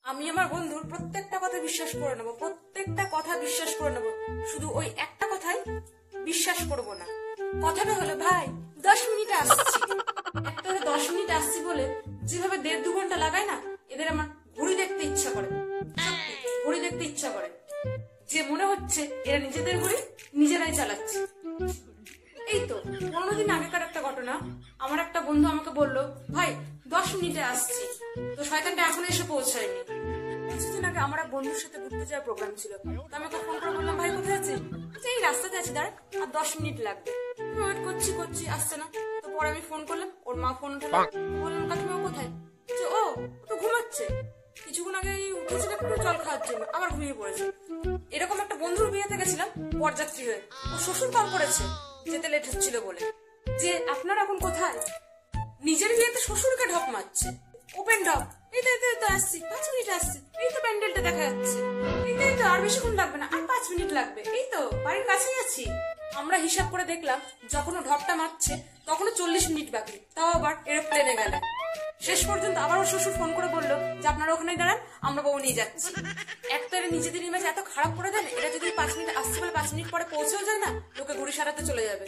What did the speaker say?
আমি আমার বন্ধুর প্রত্যেকটা কথা বিশ্বাস করে নেবো, প্রত্যেকটা কথা বিশ্বাস করে নেবো, শুধু ওই একটা কথাই বিশ্বাস করব না। কথাটা হলো, ভাই 10 মিনিট আসছি। একটা 10 মিনিট আসছি বলে যেভাবে 1.5-2 ঘন্টা লাগায় না, এদের আমার ঘুড়ি দেখতে ইচ্ছা করে, ঘুড়ি দেখতে ইচ্ছা করে, যে মনে হচ্ছে এরা নিজেদের ঘুড়ি নিজেরাই চালাচ্ছে। এই তো 15 দিন আগেকার একটা ঘটনা। আমার একটা বন্ধু আমাকে বললো, ভাই 10 মিনিটে আসছি, তো শয়তানটা এখনো এসে পৌঁছায়নি। কিছুদিন আগে আমার এক বন্ধুর সাথে ঘুরতে যাওয়ার প্রোগ্রাম ছিল, তো আমাকে ফোন করে বললাম, ভাই কোথায় আছিস? এই রাস্তাতে আছি, দাঁড়া আর 10 মিনিট লাগবে। ওয়েট করছি আসছে না। তো পরে আমি ফোন করলাম, ওর মা ফোন উঠালো, বললাম কাকিমা ও তো ঘুমাচ্ছে, কিছুক্ষণ আগে উঠেছিল একটু জল খাওয়ার জন্য, আবার ঘুমিয়ে পড়েছে। এরকম একটা বন্ধুর বিয়েতে গেছিলাম বরযাত্রী হয়ে, ও শ্বশুর কল করেছে যেতে লেট হচ্ছিল বলে, যে আপনারা এখন কোথায়? নিজের বিয়েতে শ্বশুরকে ঢপ মারছে, ওপেন ঢপ। এই তো আসছি, 5 মিনিট আসছি, এই তো প্যান্ডেলটা দেখা যাচ্ছে, এই তো আর বেশিক্ষণ লাগবে না, আর 5 মিনিট লাগবে, এই তো বাড়ির কাছেই আছি। আমরা হিসাব করে দেখলাম যখন ও ঢপটা মারছে তখনও 40 মিনিট বাকি, তাও আবার এরোপ্লেনে গেলে। শেষ পর্যন্ত আবার ওর শ্বশুর ফোন করে বললো যে আপনারা ওখানেই দাঁড়ান, আমরা বউ নিয়ে যাচ্ছি। একটা নিজেদের ইমেজ এত খারাপ করে দেন, এটা যদি 5 মিনিট আসছে বলে 5 মিনিট পরে পৌঁছেও যায় না, লোকে ঘুড়ি সারাতে চলে যাবে।